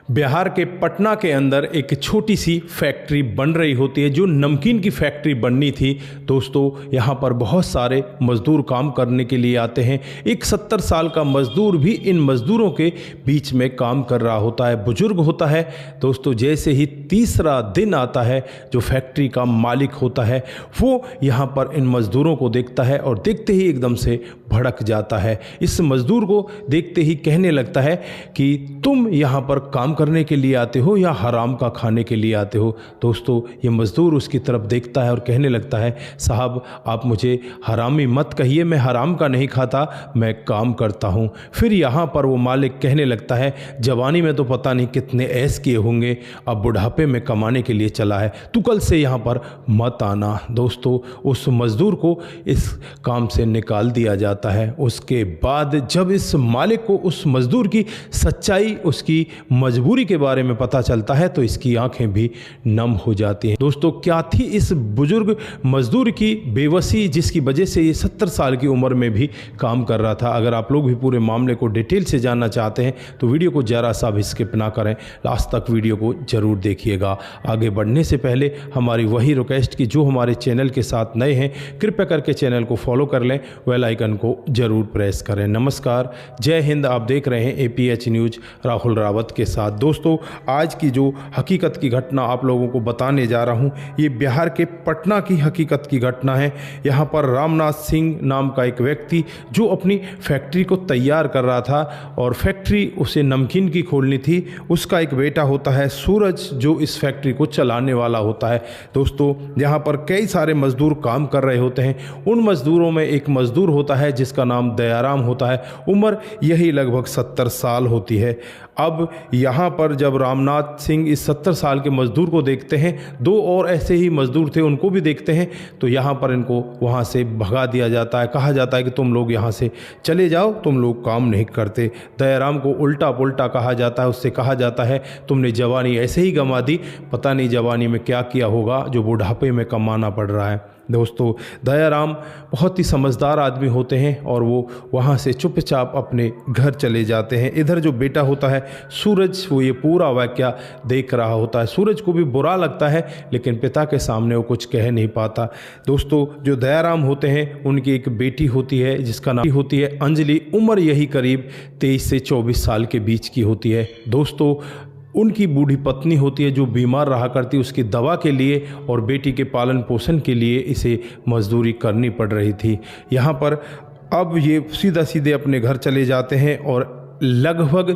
बिहार के पटना के अंदर एक छोटी सी फैक्ट्री बन रही होती है जो नमकीन की फैक्ट्री बननी थी। दोस्तों यहाँ पर बहुत सारे मज़दूर काम करने के लिए आते हैं। एक 70 साल का मज़दूर भी इन मज़दूरों के बीच में काम कर रहा होता है, बुजुर्ग होता है। दोस्तों जैसे ही तीसरा दिन आता है, जो फैक्ट्री का मालिक होता है वो यहाँ पर इन मज़दूरों को देखता है और देखते ही एकदम से भड़क जाता है। इस मज़दूर को देखते ही कहने लगता है कि तुम यहाँ पर काम करने के लिए आते हो या हराम का खाने के लिए आते हो। दोस्तों ये मज़दूर उसकी तरफ देखता है और कहने लगता है, साहब आप मुझे हरामी मत कहिए, मैं हराम का नहीं खाता, मैं काम करता हूँ। फिर यहाँ पर वो मालिक कहने लगता है, जवानी में तो पता नहीं कितने ऐश किए होंगे, अब बुढ़ापे में कमाने के लिए चला है, तू कल से यहाँ पर मत आना। दोस्तों उस मज़दूर को इस काम से निकाल दिया जाता है। उसके बाद जब इस मालिक को उस मज़दूर की सच्चाई, उसकी मजबूरी के बारे में पता चलता है तो इसकी आंखें भी नम हो जाती हैं। दोस्तों क्या थी इस बुजुर्ग मजदूर की बेबसी, जिसकी वजह से ये 70 साल की उम्र में भी काम कर रहा था। अगर आप लोग भी पूरे मामले को डिटेल से जानना चाहते हैं तो वीडियो को ज़रा सा भी स्किप ना करें, लास्ट तक वीडियो को ज़रूर देखिएगा। आगे बढ़ने से पहले हमारी वही रिक्वेस्ट कि जो हमारे चैनल के साथ नए हैं कृपया करके चैनल को फॉलो कर लें, बेल आइकन को ज़रूर प्रेस करें। नमस्कार, जय हिंद। आप देख रहे हैं APH न्यूज़ राहुल रावत के साथ। दोस्तों आज की जो हकीकत की घटना आप लोगों को बताने जा रहा हूं, ये बिहार के पटना की हकीकत की घटना है। यहाँ पर रामनाथ सिंह नाम का एक व्यक्ति जो अपनी फैक्ट्री को तैयार कर रहा था और फैक्ट्री उसे नमकीन की खोलनी थी। उसका एक बेटा होता है सूरज, जो इस फैक्ट्री को चलाने वाला होता है। दोस्तों यहाँ पर कई सारे मजदूर काम कर रहे होते हैं। उन मजदूरों में एक मजदूर होता है जिसका नाम दयाराम होता है। उम्र यही लगभग 70 साल होती है। अब यहाँ पर जब रामनाथ सिंह इस 70 साल के मज़दूर को देखते हैं, दो और ऐसे ही मज़दूर थे उनको भी देखते हैं, तो यहाँ पर इनको वहाँ से भगा दिया जाता है। कहा जाता है कि तुम लोग यहाँ से चले जाओ, तुम लोग काम नहीं करते। दयाराम को उल्टा पुल्टा कहा जाता है। उससे कहा जाता है तुमने जवानी ऐसे ही गंवा दी, पता नहीं जवानी में क्या किया होगा जो बुढ़ापे में कमाना पड़ रहा है। दोस्तों दयाराम बहुत ही समझदार आदमी होते हैं और वो वहाँ से चुपचाप अपने घर चले जाते हैं। इधर जो बेटा होता है सूरज, वो ये पूरा वाक़या देख रहा होता है। सूरज को भी बुरा लगता है लेकिन पिता के सामने वो कुछ कह नहीं पाता। दोस्तों जो दयाराम होते हैं उनकी एक बेटी होती है जिसका नाम होती है अंजलि। उम्र यही करीब 23 से 24 साल के बीच की होती है। दोस्तों उनकी बूढ़ी पत्नी होती है जो बीमार रहा करती, उसकी दवा के लिए और बेटी के पालन पोषण के लिए इसे मजदूरी करनी पड़ रही थी। यहाँ पर अब ये सीधा सीधे अपने घर चले जाते हैं और लगभग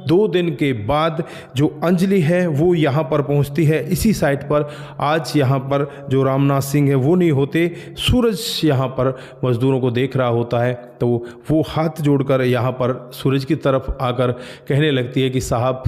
2 दिन के बाद जो अंजलि है वो यहाँ पर पहुँचती है इसी साइट पर। आज यहाँ पर जो रामनाथ सिंह है वो नहीं होते, सूरज यहाँ पर मज़दूरों को देख रहा होता है। तो वो हाथ जोड़कर यहाँ पर सूरज की तरफ आकर कहने लगती है कि साहब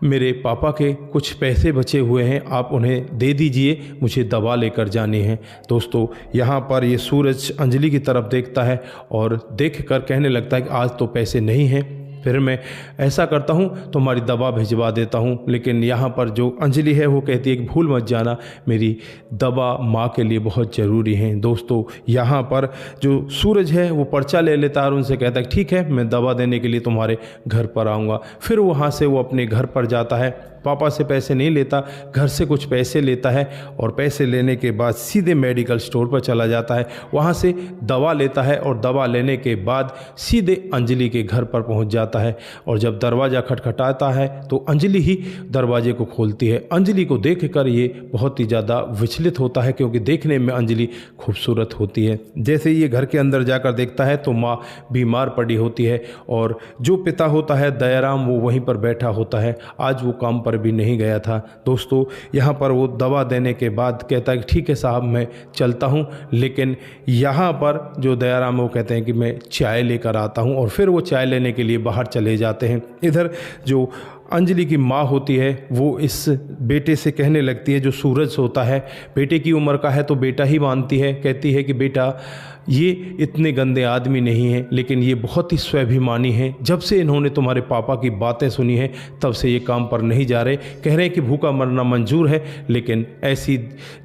मेरे पापा के कुछ पैसे बचे हुए हैं, आप उन्हें दे दीजिए, मुझे दवा लेकर जानी है। दोस्तों यहाँ पर ये सूरज अंजलि की तरफ देखता है और देखकर कहने लगता है कि आज तो पैसे नहीं हैं, फिर मैं ऐसा करता हूँ तुम्हारी दवा भिजवा देता हूँ। लेकिन यहाँ पर जो अंजलि है वो कहती है कि भूल मत जाना, मेरी दवा माँ के लिए बहुत ज़रूरी है। दोस्तों यहाँ पर जो सूरज है वो पर्चा ले लेता है और उनसे कहता है ठीक है मैं दवा देने के लिए तुम्हारे घर पर आऊँगा। फिर वहाँ से वो अपने घर पर जाता है, पापा से पैसे नहीं लेता, घर से कुछ पैसे लेता है और पैसे लेने के बाद सीधे मेडिकल स्टोर पर चला जाता है। वहाँ से दवा लेता है और दवा लेने के बाद सीधे अंजलि के घर पर पहुँच जाता है। और जब दरवाज़ा खटखटाता है तो अंजलि ही दरवाजे को खोलती है। अंजलि को देखकर ये बहुत ही ज़्यादा विचलित होता है क्योंकि देखने में अंजलि खूबसूरत होती है। जैसे ये घर के अंदर जाकर देखता है तो माँ बीमार पड़ी होती है और जो पिता होता है दयाराम वो वहीं पर बैठा होता है। आज वो काम भी नहीं गया था। दोस्तों यहाँ पर वो दवा देने के बाद कहता है कि ठीक है साहब मैं चलता हूँ, लेकिन यहाँ पर जो दयाराम वो कहते हैं कि मैं चाय लेकर आता हूँ और फिर वो चाय लेने के लिए बाहर चले जाते हैं। इधर जो अंजलि की माँ होती है वो इस बेटे से कहने लगती है, जो सूरज होता है बेटे की उम्र का है तो बेटा ही मानती है, कहती है कि बेटा ये इतने गंदे आदमी नहीं हैं, लेकिन ये बहुत ही स्वाभिमानी हैं। जब से इन्होंने तुम्हारे पापा की बातें सुनी हैं तब से ये काम पर नहीं जा रहे। कह रहे हैं कि भूखा मरना मंजूर है, लेकिन ऐसी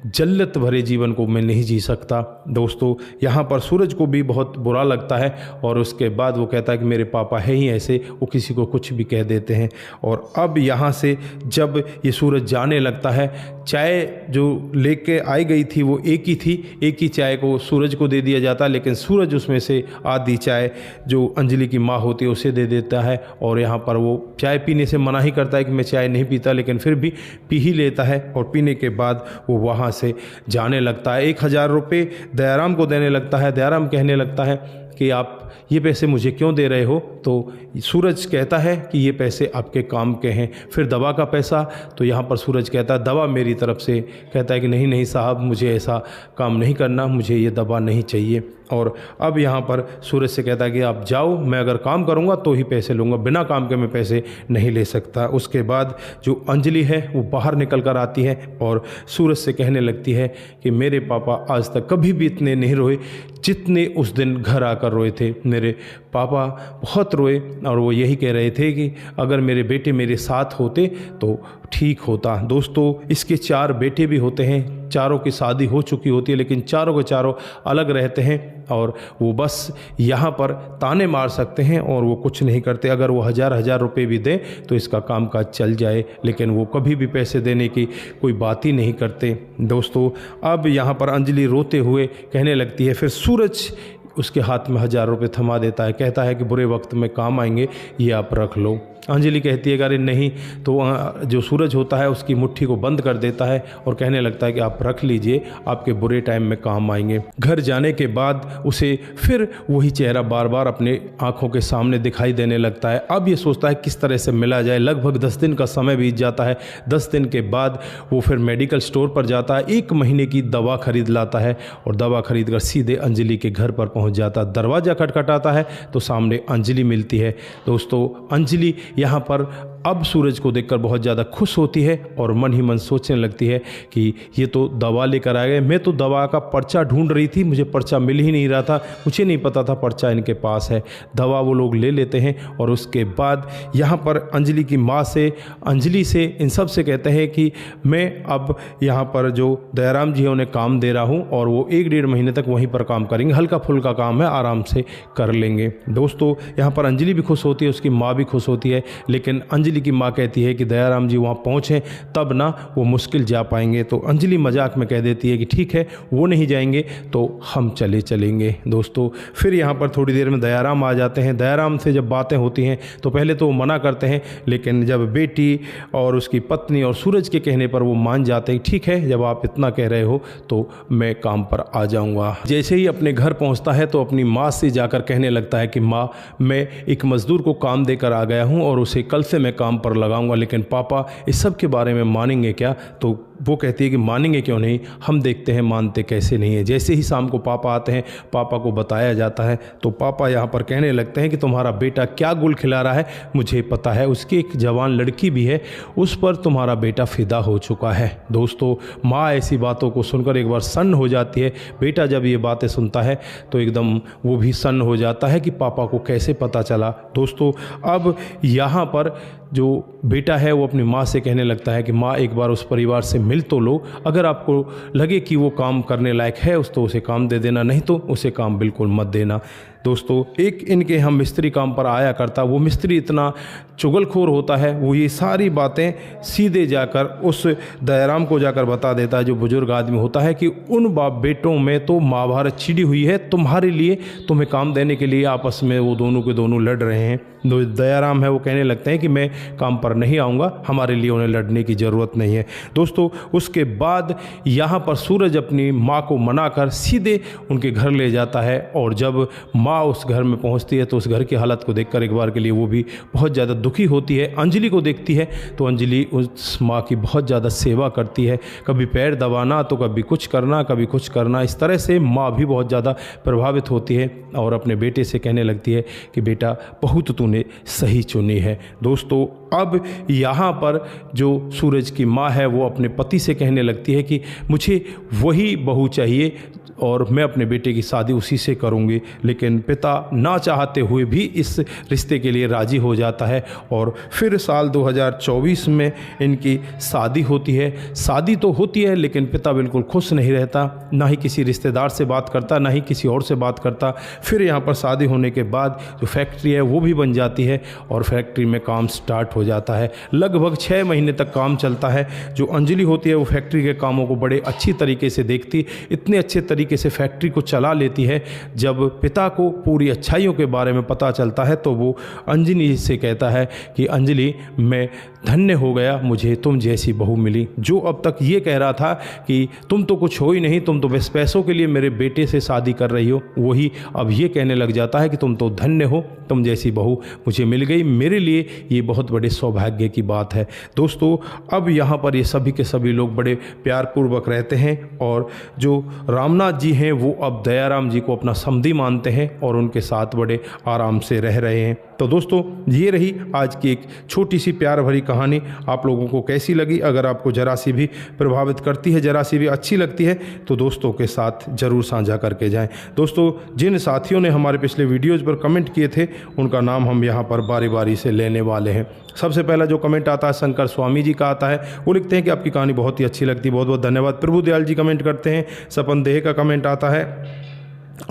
जल्लत भरे जीवन को मैं नहीं जी सकता। दोस्तों, यहाँ पर सूरज को भी बहुत बुरा लगता है और उसके बाद वो कहता है कि मेरे पापा है ही ऐसे, वो किसी को कुछ भी कह देते हैं। और अब यहाँ से जब ये सूरज जाने लगता है, चाय जो लेके आई गई थी वो एक ही थी, एक ही चाय को सूरज को दे दिया जाता है, लेकिन सूरज उसमें से आधी चाय जो अंजलि की माँ होती है उसे दे देता है। और यहाँ पर वो चाय पीने से मना ही करता है कि मैं चाय नहीं पीता, लेकिन फिर भी पी ही लेता है। और पीने के बाद वो वहाँ से जाने लगता है। 1000 रुपये दयाराम को देने लगता है। दयाराम कहने लगता है कि आप ये पैसे मुझे क्यों दे रहे हो? तो सूरज कहता है कि ये पैसे आपके काम के हैं। फिर दवा का पैसा, तो यहाँ पर सूरज कहता है दवा मेरी तरफ से। कहता है कि नहीं नहीं साहब, मुझे ऐसा काम नहीं करना, मुझे ये दवा नहीं चाहिए। और अब यहाँ पर सूरज से कहता है कि आप जाओ, मैं अगर काम करूँगा तो ही पैसे लूँगा, बिना काम के मैं पैसे नहीं ले सकता। उसके बाद जो अंजलि है वो बाहर निकल कर आती है और सूरज से कहने लगती है कि मेरे पापा आज तक कभी भी इतने नहीं रोए जितने उस दिन घर आकर रोए थे। मेरे पापा बहुत रोए और वो यही कह रहे थे कि अगर मेरे बेटे मेरे साथ होते तो ठीक होता। दोस्तों, इसके 4 बेटे भी होते हैं, चारों की शादी हो चुकी होती है, लेकिन चारों के चारों अलग रहते हैं और वो बस यहाँ पर ताने मार सकते हैं और वो कुछ नहीं करते। अगर वो 1000 रुपये भी दें तो इसका काम काज चल जाए, लेकिन वो कभी भी पैसे देने की कोई बात ही नहीं करते। दोस्तों, अब यहाँ पर अंजलि रोते हुए कहने लगती है, फिर सूरज उसके हाथ में 1000 रुपये थमा देता है, कहता है कि बुरे वक्त में काम आएंगे, ये आप रख लो। अंजलि कहती है कि अरे नहीं, तो जो सूरज होता है उसकी मुट्ठी को बंद कर देता है और कहने लगता है कि आप रख लीजिए, आपके बुरे टाइम में काम आएंगे। घर जाने के बाद उसे फिर वही चेहरा बार बार अपने आंखों के सामने दिखाई देने लगता है। अब ये सोचता है किस तरह से मिला जाए। लगभग 10 दिन का समय बीत जाता है। 10 दिन के बाद वो फिर मेडिकल स्टोर पर जाता है, 1 महीने की दवा खरीद लाता है और दवा खरीद कर सीधे अंजलि के घर पर पहुँच जाता है। दरवाज़ा खटखटाता है तो सामने अंजलि मिलती है। दोस्तों, अंजलि यहाँ पर अब सूरज को देखकर बहुत ज़्यादा खुश होती है और मन ही मन सोचने लगती है कि ये तो दवा लेकर आ गए, मैं तो दवा का पर्चा ढूंढ रही थी, मुझे पर्चा मिल ही नहीं रहा था, मुझे नहीं पता था पर्चा इनके पास है। दवा वो लोग ले लेते हैं और उसके बाद यहाँ पर अंजलि की माँ से, अंजलि से, इन सब से कहते हैं कि मैं अब यहाँ पर जो दयाराम जी है उन्हें काम दे रहा हूँ और वो 1-1.5 महीने तक वहीं पर काम करेंगे, हल्का फुल्का काम है, आराम से कर लेंगे। दोस्तों, यहाँ पर अंजलि भी खुश होती है, उसकी माँ भी खुश होती है, लेकिन अंजलि की माँ कहती है कि दयाराम जी वहाँ पहुँचें तब ना वो मुश्किल जा पाएंगे। तो अंजलि मजाक में कह देती है कि ठीक है, वो नहीं जाएंगे तो हम चलेंगे। दोस्तों, फिर यहाँ पर थोड़ी देर में दयाराम आ जाते हैं। दयाराम से जब बातें होती हैं तो पहले तो वो मना करते हैं, लेकिन जब बेटी और उसकी पत्नी और सूरज के कहने पर वो मान जाते हैं, ठीक है, जब आप इतना कह रहे हो तो मैं काम पर आ जाऊँगा। जैसे ही अपने घर पहुँचता है तो अपनी माँ से जाकर कहने लगता है कि माँ, मैं एक मज़दूर को काम देकर आ गया हूँ और उसे कल से मैं काम पर लगाऊंगा, लेकिन पापा इस सब के बारे में मानेंगे क्या? तो वो कहती है कि मानेंगे क्यों नहीं, हम देखते हैं मानते कैसे नहीं है। जैसे ही शाम को पापा आते हैं, पापा को बताया जाता है तो पापा यहाँ पर कहने लगते हैं कि तुम्हारा बेटा क्या गुल खिला रहा है, मुझे पता है, उसकी एक जवान लड़की भी है, उस पर तुम्हारा बेटा फिदा हो चुका है। दोस्तों, माँ ऐसी बातों को सुनकर एक बार सन्न हो जाती है। बेटा जब ये बातें सुनता है तो एकदम वो भी सन्न हो जाता है कि पापा को कैसे पता चला। दोस्तों, अब यहाँ पर जो बेटा है वो अपनी माँ से कहने लगता है कि माँ, एक बार उस परिवार से मिल तो लो, अगर आपको लगे कि वो काम करने लायक है तो उसे काम दे देना, नहीं तो उसे काम बिल्कुल मत देना। दोस्तों, एक इनके हम मिस्त्री काम पर आया करता, वो मिस्त्री इतना चुगलखोर होता है, वो ये सारी बातें सीधे जाकर उस दयाराम को जाकर बता देता है, जो बुजुर्ग आदमी होता है, कि उन बाप बेटों में तो महाभारत छिड़ी हुई है, तुम्हारे लिए, तुम्हें काम देने के लिए आपस में वो दोनों के दोनों लड़ रहे हैं। दयाराम है वो कहने लगते हैं कि मैं काम पर नहीं आऊँगा, हमारे लिए उन्हें लड़ने की ज़रूरत नहीं है। दोस्तों, उसके बाद यहाँ पर सूरज अपनी माँ को मनाकर सीधे उनके घर ले जाता है और जब माँ उस घर में पहुंचती है तो उस घर की हालत को देखकर एक बार के लिए वो भी बहुत ज़्यादा दुखी होती है। अंजलि को देखती है तो अंजलि उस माँ की बहुत ज़्यादा सेवा करती है, कभी पैर दबाना तो कभी कुछ करना, कभी कुछ करना, इस तरह से माँ भी बहुत ज़्यादा प्रभावित होती है और अपने बेटे से कहने लगती है कि बेटा, बहुत तूने सही चुनी है। दोस्तों, अब यहाँ पर जो सूरज की माँ है वो अपने पति से कहने लगती है कि मुझे वही बहू चाहिए और मैं अपने बेटे की शादी उसी से करूँगी। लेकिन पिता ना चाहते हुए भी इस रिश्ते के लिए राज़ी हो जाता है और फिर साल 2024 में इनकी शादी होती है। शादी तो होती है लेकिन पिता बिल्कुल खुश नहीं रहता, ना ही किसी रिश्तेदार से बात करता, ना ही किसी और से बात करता। फिर यहाँ पर शादी होने के बाद जो फैक्ट्री है वो भी बन जाती है और फैक्ट्री में काम स्टार्ट हो जाता है। लगभग 6 महीने तक काम चलता है। जो अंजलि होती है वो फैक्ट्री के कामों को बड़े अच्छी तरीके से देखती, इतने अच्छे तरीके से फैक्ट्री को चला लेती है। जब पिता को पूरी अच्छाइयों के बारे में पता चलता है तो वो अंजलि से कहता है कि अंजलि, मैं धन्य हो गया, मुझे तुम जैसी बहू मिली। जो अब तक ये कह रहा था कि तुम तो कुछ हो ही नहीं, तुम तो बस पैसों के लिए मेरे बेटे से शादी कर रही हो, वही अब ये कहने लग जाता है कि तुम तो धन्य हो, तुम जैसी बहू मुझे मिल गई। मेरे लिए ये बहुत बड़े सौभाग्य की बात है। दोस्तों, अब यहाँ पर ये सभी के सभी लोग बड़े प्यारपूर्वक रहते हैं और जो रामनाथ जी हैं वो अब दयाराम जी को अपना समधी मानते हैं और उनके साथ बड़े आराम से रह रहे हैं। तो दोस्तों, ये रही आज की एक छोटी सी प्यार भरी कहानी। आप लोगों को कैसी लगी? अगर आपको जरा सी भी प्रभावित करती है, जरा सी भी अच्छी लगती है तो दोस्तों के साथ ज़रूर साझा करके जाएं। दोस्तों, जिन साथियों ने हमारे पिछले वीडियोज़ पर कमेंट किए थे उनका नाम हम यहाँ पर बारी बारी से लेने वाले हैं। सबसे पहला जो कमेंट आता है शंकर स्वामी जी का आता है। वो लिखते हैं कि आपकी कहानी बहुत ही अच्छी लगती है, बहुत बहुत धन्यवाद। प्रभु दयाल जी कमेंट करते हैं। सपन देह का कमेंट आता है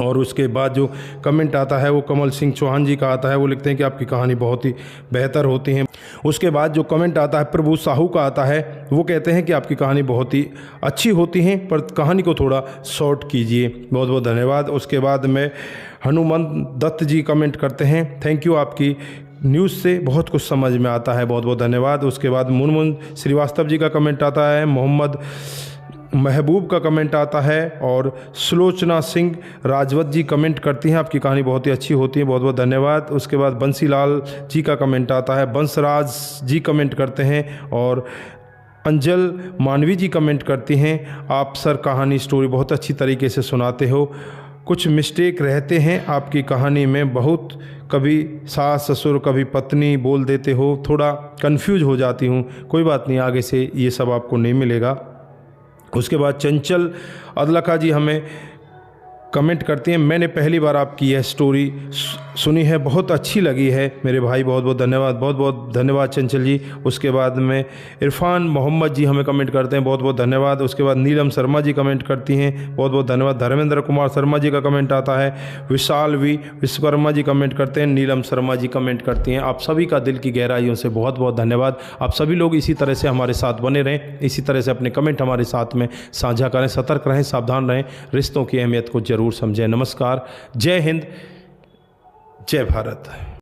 और उसके बाद जो कमेंट आता है वो कमल सिंह चौहान जी का आता है। वो लिखते हैं कि आपकी कहानी बहुत ही बेहतर होती है। उसके बाद जो कमेंट आता है प्रभु साहू का आता है। वो कहते हैं कि आपकी कहानी बहुत ही अच्छी होती है पर कहानी को थोड़ा शॉर्ट कीजिए। बहुत बहुत धन्यवाद। उसके बाद में हनुमंत दत्त जी कमेंट करते हैं, थैंक यू, आपकी न्यूज़ से बहुत कुछ समझ में आता है, बहुत बहुत धन्यवाद। उसके बाद मुनमुन श्रीवास्तव जी का कमेंट आता है। मोहम्मद महबूब का कमेंट आता है और सुलोचना सिंह राजवत जी कमेंट करती हैं, आपकी कहानी बहुत ही अच्छी होती है, बहुत बहुत धन्यवाद। उसके बाद बंसीलाल जी का कमेंट आता है। बंसराज जी कमेंट करते हैं और अंजल मानवी जी कमेंट करती हैं, आप सर कहानी स्टोरी बहुत अच्छी तरीके से सुनाते हो, कुछ मिस्टेक रहते हैं आपकी कहानी में, बहुत कभी सास ससुर कभी पत्नी बोल देते हो, थोड़ा कंफ्यूज हो जाती हूँ। कोई बात नहीं, आगे से ये सब आपको नहीं मिलेगा। उसके बाद चंचल अदलखा जी हमें कमेंट करती हैं, मैंने पहली बार आपकी यह स्टोरी सुनी है, बहुत अच्छी लगी है मेरे भाई, बहुत बहुत धन्यवाद। बहुत बहुत धन्यवाद चंचल जी। उसके बाद में इरफान मोहम्मद जी हमें कमेंट करते हैं, बहुत बहुत धन्यवाद। उसके बाद नीलम शर्मा जी कमेंट करती हैं, बहुत बहुत धन्यवाद। धर्मेंद्र कुमार शर्मा जी का कमेंट आता है। विशाल वी विश्वकर्मा जी कमेंट करते हैं। नीलम शर्मा जी कमेंट करती हैं। आप सभी का दिल की गहराइयों से बहुत बहुत धन्यवाद। आप सभी लोग इसी तरह से हमारे साथ बने रहें, इसी तरह से अपने कमेंट हमारे साथ में साझा करें। सतर्क रहें, सावधान रहें, रिश्तों की अहमियत को जरूर समझें। नमस्कार, जय हिंद, जय भारत।